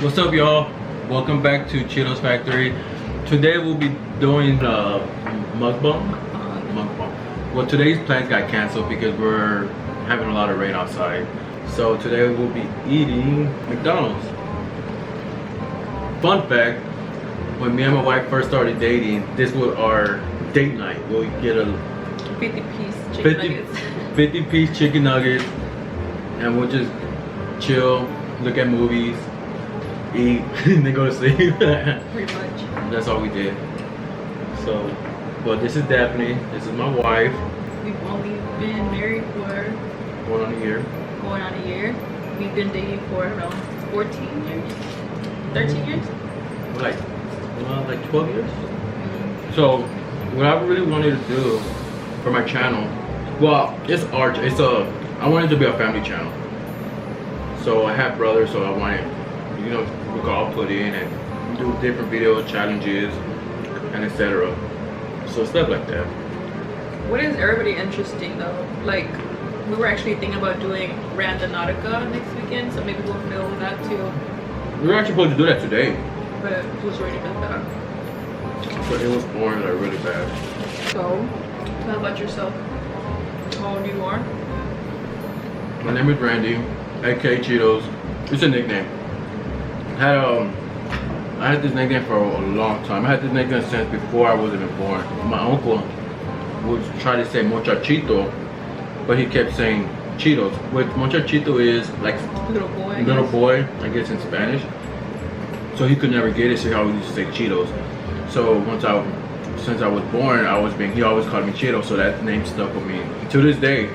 What's up, y'all? Welcome back to Cheetos Factory. Today we'll be doing mukbang. Well, today's plans got canceled because we're having a lot of rain outside. So today we'll be eating McDonald's. Fun fact, when me and my wife first started dating, this was our date night. We'll get a 50-piece chicken nuggets, and we'll just chill, look at movies, eat, and then go to sleep. Pretty much. That's all we did. So, but this is Daphne. This is my wife. We've only been married for Going on a year. We've been dating for around 14 years, 13 years. Like 12 years. So, what I really wanted to do for my channel, well, I wanted to be a family channel. So I have brothers, so I wanted, we could all put in and do different video challenges and etc. So stuff like that. What is everybody interesting though? Like, we were actually thinking about doing Randonautica next weekend, so maybe we'll film that too. We were actually supposed to do that today, But it was already been done. but it was pouring like really bad. So, tell about yourself. How old you are? My name is Randy, aka Cheetos. It's a nickname. I had this nickname for a long time. I had this nickname since before I was even born. My uncle would try to say muchachito, but he kept saying Cheetos. Which muchachito is like Little boy. little boy, I guess in Spanish. So he could never get it, so he always used to say Cheetos. So since I was born, he always called me Cheetos, so that name stuck with me to this day.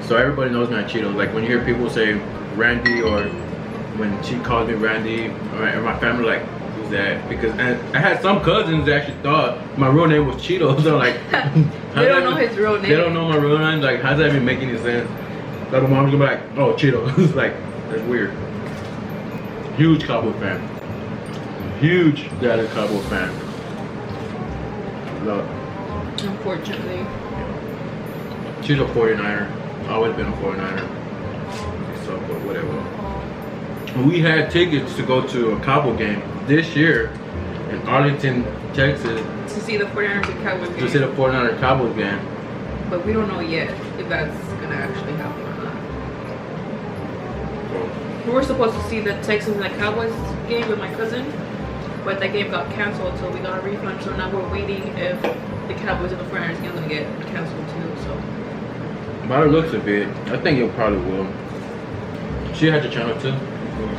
So everybody knows me as Cheetos. Like when you hear people say Randy, or when she calls me Randy, or my family like, who's that? Because I had some cousins that actually thought my real name was Cheetos. So like, They don't know his real name. They don't know my real name. Like, how does that even make any sense? Like my mom's gonna be like, oh, Cheetos. Like, that's weird. Huge Cowboy fan. Huge Dallas Cowboy fan. Love. Unfortunately. She's a 49er. Always been a 49er. So, but whatever. We had tickets to go to a Cowboy game this year in Arlington, Texas. To see the 49ers and Cowboys game. To see the 49er Cowboys game. But we don't know yet if that's gonna actually happen or not. We were supposed to see the Texans and the Cowboys game with my cousin, but that game got canceled, so we got a refund. So now we're waiting if the Cowboys and the 49ers game is gonna get canceled too. So. By the looks of it, I think it probably will. She had your channel too.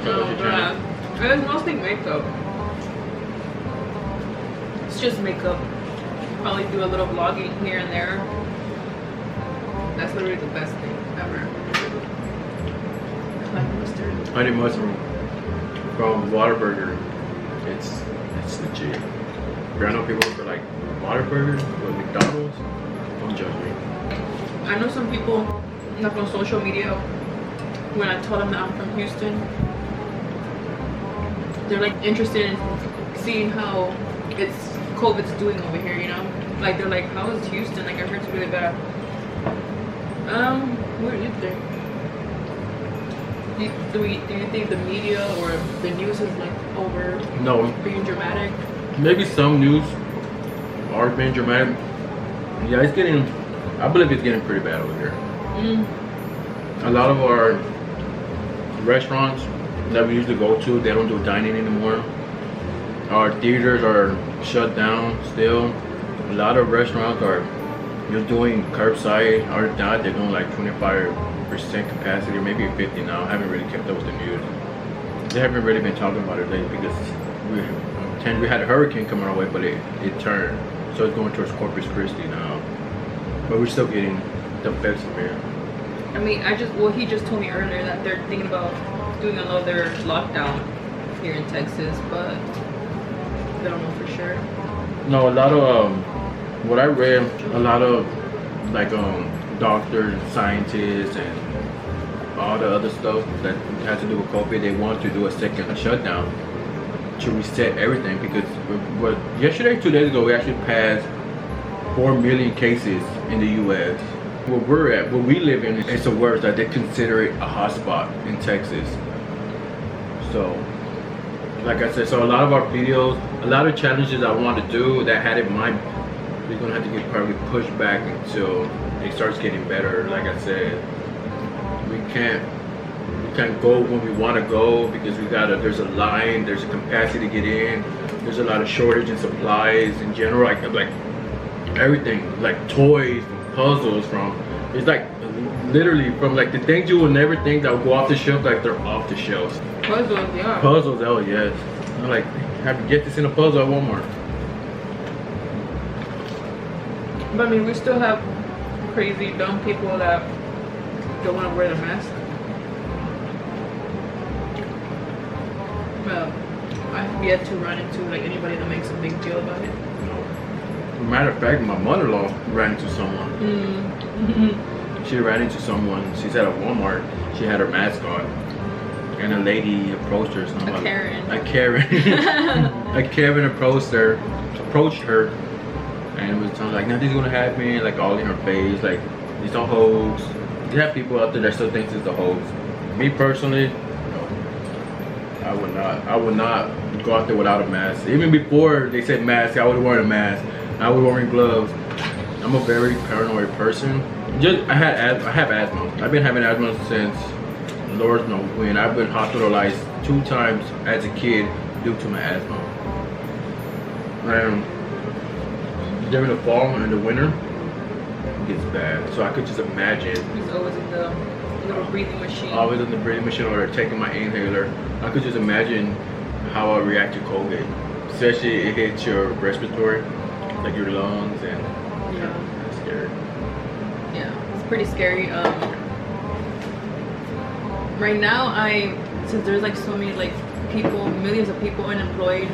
It's mostly makeup. It's just makeup. Probably do a little vlogging here and there. That's literally the best thing ever. Honey mustard. Honey mustard from Whataburger. It's legit. I know people for like Whataburger or McDonald's. Don't judge me. I know some people like on social media, when I tell them that I'm from Houston, they're like interested in seeing how COVID's doing over here, you know? Like they're like, how is Houston? Like I heard it's really bad. What do you think? Do you think the media or the news is like No. being dramatic? Maybe some news are being dramatic. Yeah, I believe it's getting pretty bad over here. A lot of our restaurants that we usually go to, they don't do dining anymore. Our theaters are shut down still. A lot of restaurants are just doing curbside, or not, they're doing like 25% capacity, or maybe 50 now. I haven't really kept up with the news. They haven't really been talking about it lately because we had a hurricane coming our way, but it turned. So it's going towards Corpus Christi now. But we're still getting the effects of it. I mean, he just told me earlier that they're thinking about doing another lockdown here in Texas, but they don't know for sure. No, a lot of what I read, a lot of like doctors, scientists, and all the other stuff that has to do with COVID, they want to do a second shutdown to reset everything, because yesterday, 2 days ago, we actually passed 4 million cases in the U.S. Where we live in, it's the worst that they consider it a hotspot in Texas. So like I said, so a lot of our videos, a lot of challenges I want to do that I had in mind, we're gonna have to get probably pushed back until it starts getting better. Like I said, we can't go when we want to go because there's a line, there's a capacity to get in, there's a lot of shortage in supplies in general, like everything, like toys, puzzles, it's like literally from like the things you would never think that would go off the shelf, like they're off the shelves. Puzzles, yeah. Puzzles, oh yes. I'm like, have to get this in a puzzle at Walmart. But I mean, we still have crazy, dumb people that don't want to wear the mask. Well, I've yet to run into like anybody that makes a big deal about it. Matter of fact, my mother-in-law ran into someone. She ran into someone. She's at a Walmart. She had her mask on, and a lady approached her. A Karen. A Karen approached her, and was telling like, nothing's gonna happen. Like all in her face, like it's a hoax. You have people out there that still think it's a hoax. Me personally, no. I would not go out there without a mask. Even before they said mask, I would wear a mask. I was wearing gloves. I'm a very paranoid person. I have asthma. I've been having asthma since Lord knows when. I've been hospitalized 2 times as a kid due to my asthma. And during the fall and the winter, it gets bad. So I could just imagine. He's always in the little breathing machine. Always in the breathing machine or taking my inhaler. I could just imagine how I react to COVID. Especially it hits your respiratory, like your lungs, and yeah, it's scary. Yeah, it's pretty scary. Right now, since there's like so many like people, millions of people unemployed,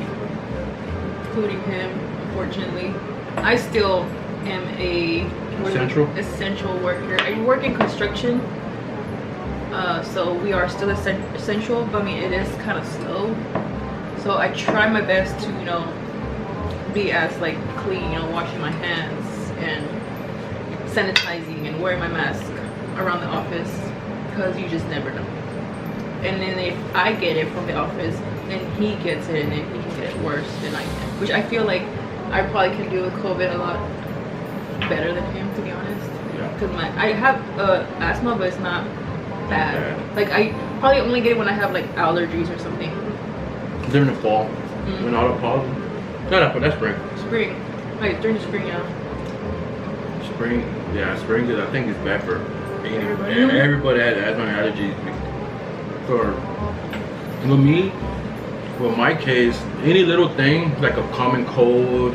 including him, unfortunately, I still am a essential worker. I work in construction, so we are still essential. But I mean, it is kind of slow. So I try my best to, be as like clean, washing my hands and sanitizing and wearing my mask around the office, because you just never know. And then if I get it from the office, then he gets it, and then he can get it worse than I can. Which I feel like I probably can deal with COVID a lot better than him, to be honest. Yeah. Because I have asthma, but it's not bad. Like I probably only get it when I have like allergies or something. During the fall, when all the pollen. No, that's spring. Spring. Like during the spring, yeah. Spring, yeah, spring is, I think it's bad for Everybody. Everybody has asthma and allergies. For me, well, my case, any little thing like a common cold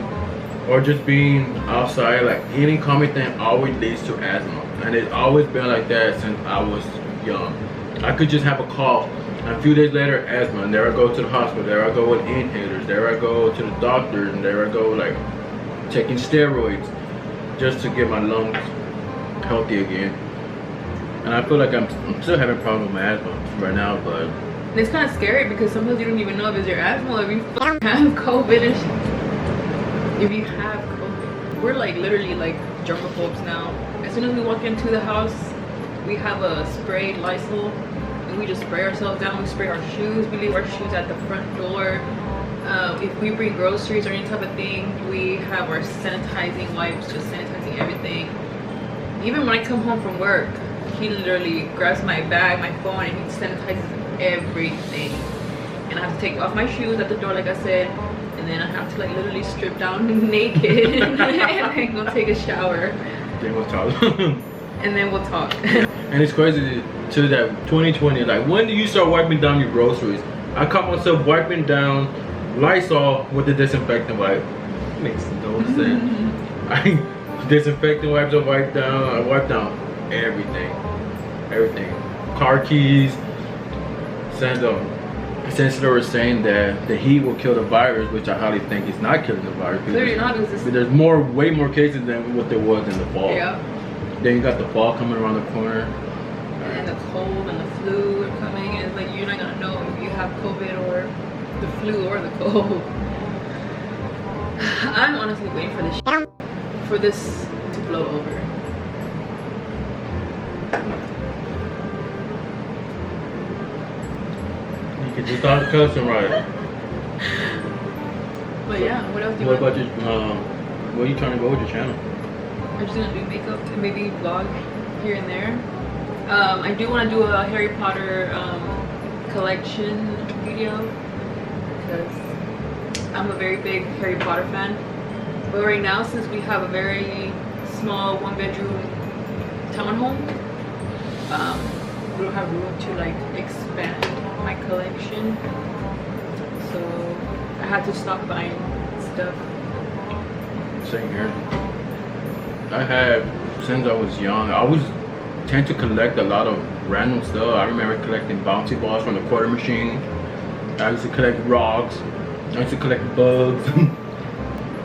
or just being outside, like any common thing always leads to asthma, and it's always been like that since I was young. I could just have a cough, and a few days later, asthma, and there I go to the hospital, there I go with inhalers, there I go to the doctor, and there I go like taking steroids just to get my lungs healthy again. And I feel like I'm still having problems with my asthma right now, but it's kind of scary because sometimes you don't even know if it's your asthma or if you have COVID and shit. If you have COVID, we're like literally like germaphobes now. As soon as we walk into the house, we have a sprayed Lysol, and we just spray ourselves down. We spray our shoes. We leave our shoes at the front door. If we bring groceries or any type of thing, we have our sanitizing wipes, just sanitizing everything. Even when I come home from work, he literally grabs my bag, my phone, and he sanitizes everything. And I have to take off my shoes at the door, like I said, and then I have to like literally strip down naked and then go take a shower. then we'll talk. And then we'll talk. And it's crazy to that 2020, like when do you start wiping down your groceries? I caught myself wiping down Lysol with the disinfectant wipe. Makes no sense. Disinfectant wipes, I wipe down everything. Car keys. Since they were saying that the heat will kill the virus, which I highly think is not killing the virus. Clearly not. There's way more cases than what there was in the fall. Yeah. Then you got the fall coming around the corner. And the cold and the flu are coming, and it's like you're not gonna know if you have COVID or the flu or the cold. I'm honestly waiting for this to blow over. You could just start cussing right. But yeah, what else do you What want? about your what are you trying to go with your channel? I'm just gonna do makeup and maybe vlog here and there. I do want to do a Harry Potter collection video because I'm a very big Harry Potter fan. But right now, since we have a very small 1-bedroom townhome, we don't have room to like expand my collection, so I had to stop buying stuff. Same here. I have, since I was young, I always tend to collect a lot of random stuff. I remember collecting bouncy balls from the quarter machine. I used to collect rocks. I used to collect bugs.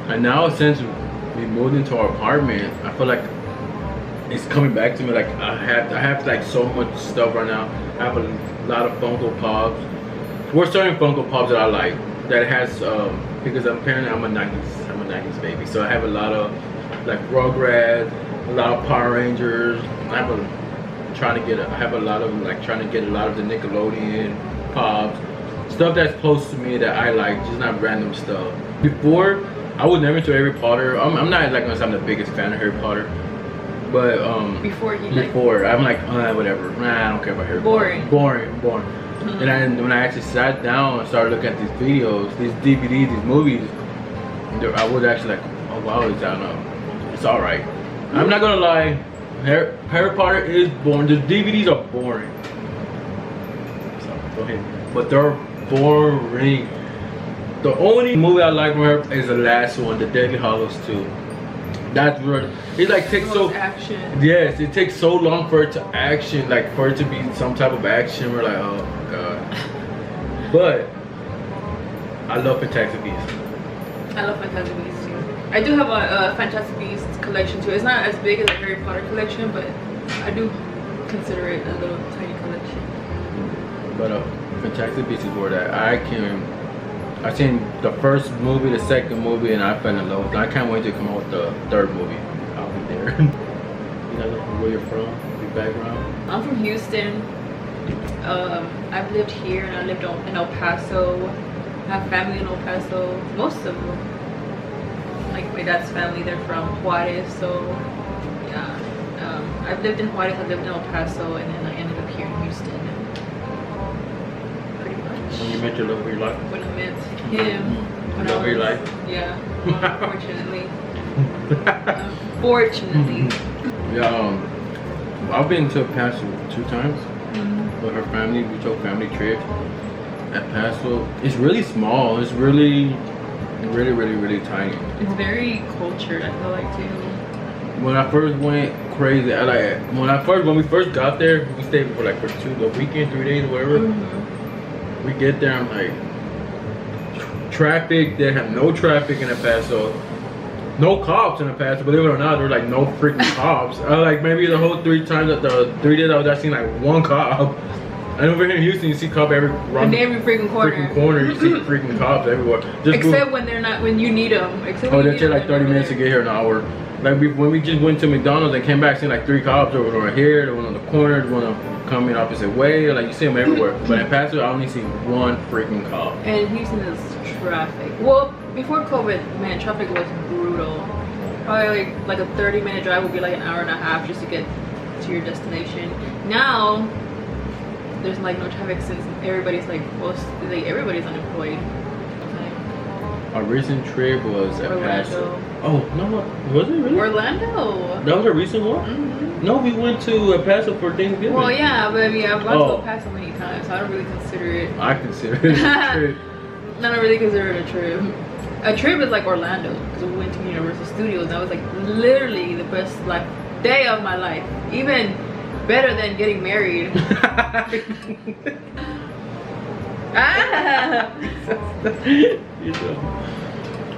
And now since we moved into our apartment, I feel like it's coming back to me. Like I have like so much stuff right now. I have a lot of Funko Pops. We're certain Funko Pops that I like. That has because apparently I'm a 90s baby. So I have a lot of like Rugrats, a lot of Power Rangers. I have a lot of the Nickelodeon Pops. Stuff that's close to me that I like, just not random stuff. Before, I was never into Harry Potter. I'm not like I'm the biggest fan of Harry Potter, but before I'm like whatever. Nah, I don't care about Harry Potter. Boring. And then when I actually sat down and started looking at these videos, these DVDs, these movies, I was actually like, oh wow, it's all right. I'm not gonna lie, Harry Potter is boring. The DVDs are boring. So go ahead, but they're boring. The only movie I like from her is the last one, The Deadly Hallows 2. That's where it like takes so action. Yes, it takes so long for it to action, like for it to be some type of action. We're like, oh my god. But I love Fantastic Beasts. I love Fantastic Beasts too. I do have a Fantastic Beasts collection too. It's not as big as a Harry Potter collection, but I do consider it a little tiny collection. But Fantastic Beasts is where that I've seen the first movie, the second movie, and I fell in love with it. I can't wait to come out with the third movie. I'll be there. You know where you're from, your background? I'm from Houston. I've lived here and I lived in El Paso. I have family in El Paso. Most of them, like my dad's family, they're from Juarez. So yeah, I've lived in Juarez, I lived in El Paso, and then I ended up here in Houston. Pretty much. When you met your love of your life? When I met him. When Love of your life? Yeah, unfortunately. Unfortunately. Yeah, I've been to El Paso 2 times with her family. We took family trips at Paso. It's really small. It's really tiny. It's very cultured, I feel like too. When I first went crazy, when we first got there, we stayed for like the weekend, 3 days or whatever. We get there, I'm like, traffic. They have no traffic in El Paso. No cops in El Paso, believe it or not. There were like no freaking cops. Like maybe the whole 3 times that the 3 days I was actually like 1 cop. And over here in Houston, you see cops every freaking corner. You see freaking cops everywhere. Except when they're not, when you need them. They take like 30 minutes to get here, an hour. Like when we just went to McDonald's and came back, seen like 3 cops. There was one here, there one on the corner, there one coming opposite way. Like you see them everywhere. But in Paso, I only see 1 freaking cop. And Houston is traffic. Well, before COVID, man, traffic was brutal. Probably like a 30-minute drive would be like an hour and a half just to get to your destination. Now there's like no traffic since everybody's everybody's unemployed. Our recent trip was at Orlando. Paso. Oh no, was it really? Orlando. That was a recent one? No, we went to El Paso for Thanksgiving. Well, yeah, but I mean, I've gone to El Paso many times, so I don't really consider it. I consider it a trip. I don't really consider it a trip. A trip is like Orlando, because we went to Universal Studios, and that was like literally the best day of my life. Even better than getting married.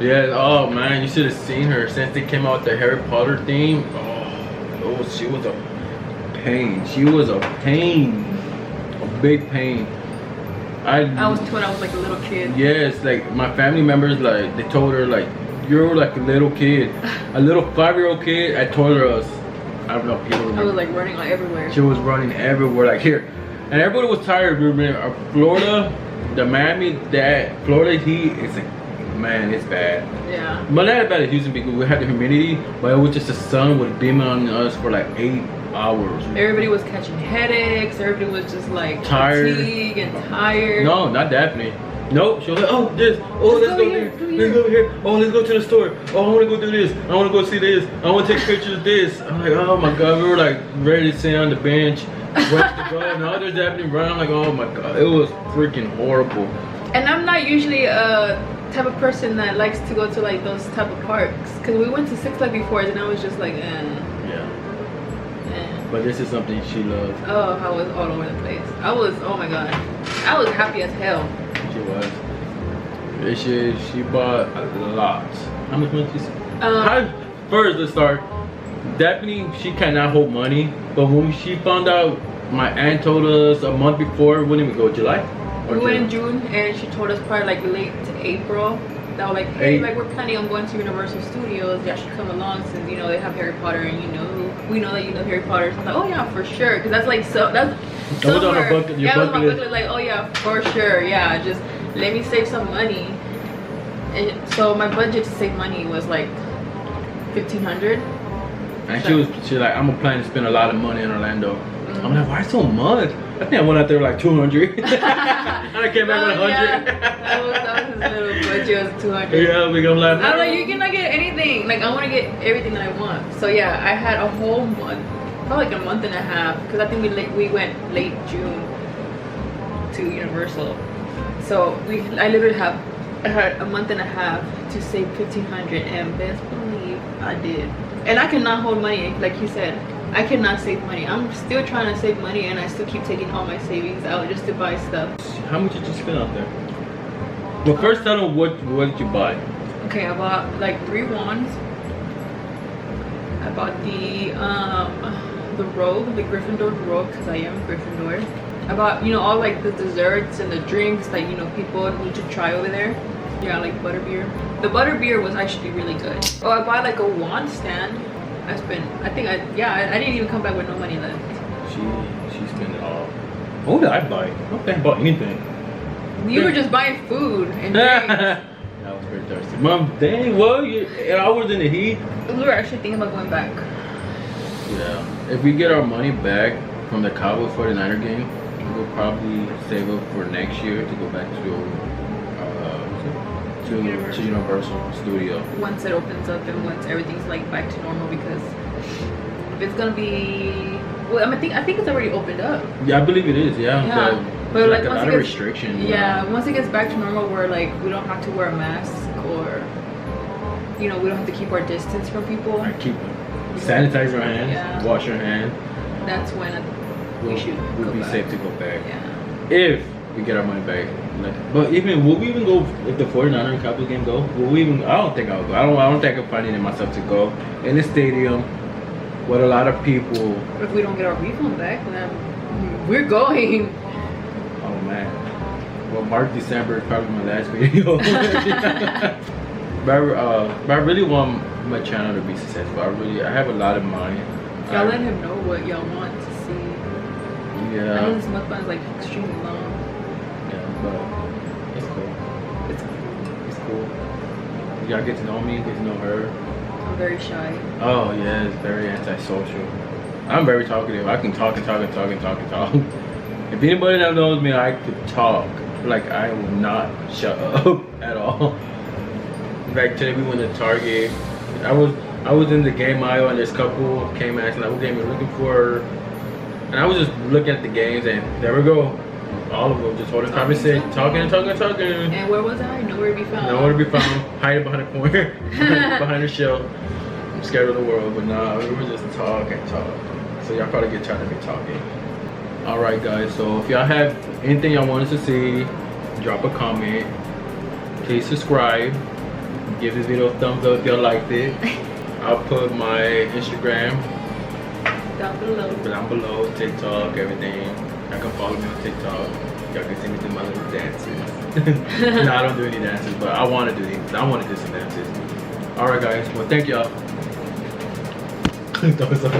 Yeah, oh man, you should have seen her since they came out with the Harry Potter theme. Oh, she was a pain. She was a pain. A big pain. I was told I was like a little kid. Yes, like my family members, like they told her like you're like a little kid, a little 5-year-old kid. I told her I don't know if people remember. I was like running like everywhere. She was running everywhere, like here, and everybody was tired. Florida, the Miami, Florida heat is like man, it's bad. Yeah. But not as bad as Houston because we had the humidity, but it was just the sun was beaming on us for like 8 hours. Everybody was catching headaches. Everybody was just like Tired. fatigued and tired. No, not Daphne. Nope. She was like, oh, this. Oh, let's go here. Let's go here. Oh, let's go to the store. Oh, I want to go do this. I want to go see this. I want to take pictures of this. I'm like, oh my god. We were like ready to sit on the bench, rush to go. And all there's Daphne running. I'm like, oh my god. It was freaking horrible. And I'm not usually a type of person that likes to go to like those type of parks. Cause we went to Six Flags before and I was just like, Yeah. But this is something she loves. Oh, I was all over the place. I was, oh my god. I was happy as hell. She was. She bought a lot. How much money did she First, let's start. Daphne, she cannot hold money. But when she found out, my aunt told us a month before, when did we go? July? We went in June and she told us probably like late to April. That was like, hey, like we're planning on going to Universal Studios. Y'all should come along since, you know, they have Harry Potter and you know, we know that you love Harry Potter. So I'm like, oh yeah, for sure. Because that's like, so, that's somewhere. On her bucket, yeah, it was my bucket list. Like, oh yeah, for sure. Yeah, just let me save some money. And so my budget to save money was like $1,500. And she was like, I'm planning to spend a lot of money in Orlando. I'm like, why so much? I think I went out there like 200. And I came back with 100. Yeah. that was his little budget, was 200. Yeah, we gonna laugh. I was like, you cannot get anything. Like, I want to get everything that I want. So yeah, I had a whole month, probably like a month and a half, because I think we went late June to Universal. So I literally had a month and a half to save $1,500, and best believe I did. And I cannot hold money, like you said. I cannot save money. I'm still trying to save money, and I still keep taking all my savings out just to buy stuff. How much did you spend out there? Well, first tell them what did you buy? Okay, I bought like 3 wands. I bought the robe, the Gryffindor robe, because I am Gryffindor. I bought, you know, all like the desserts and the drinks that, you know, people need to try over there. Yeah, like butterbeer. The butterbeer was actually really good. Oh, I bought like a wand stand. I didn't even come back with no money left. She spent it all. What did I buy? I don't think I bought anything. You were just buying food and drinks. I was very thirsty. Mom, dang, well, I was in the heat. We were actually thinking about going back. Yeah. If we get our money back from the Cowboys 49er game, we'll probably save up for next year to go back to Universal Studio. Once it opens up and once everything's like back to normal, because if it's gonna be, well, I think it's already opened up. Yeah, I believe it is. Yeah. But like a lot of restriction. Yeah, once it gets back to normal, where like we don't have to wear a mask, or you know, we don't have to keep our distance from people. And sanitize our hands, wash your hands. That's when we'll be safe to go back. Yeah. If we get our money back. But will we even go if the 49er and Cowboys game go? Will we even? I don't think I'll go. I don't think I can find it in myself to go in the stadium with a lot of people. If we don't get our refund back, then we're going. Oh man. Well, March, December is probably my last video. But I really want my channel to be successful. I have a lot of money. Y'all let him know what y'all want to see. Yeah. I know this mukbang is like extremely long. Yeah, but it's cool. It's cool. Y'all get to know me, get to know her. I'm very shy. Oh yeah, it's very antisocial. I'm very talkative. I can talk and talk and talk and talk and talk. If anybody that knows me, I could talk. Like, I will not shut up at all. Like today we went to Target. I was in the game aisle and this couple came asking like, what game are you looking for? And I was just looking at the games, and there we go. All of them just holding conversation, talking and talking and talking. And where was I? Nowhere to be found. Nowhere to be found. Hiding behind a corner, behind a shelf. I'm scared of the world, but nah, we were just talk and talk. So y'all probably get tired of me talking. All right, guys. So if y'all have anything y'all want us to see, drop a comment. Please subscribe. Give this video a thumbs up if y'all liked it. I'll put my Instagram down below, TikTok, everything. Y'all can follow me on TikTok. Y'all can see me do my little dances. No, I don't do any dances, but I want to do these. I want to do some dances. All right, guys. Well, thank y'all. Thumbs up.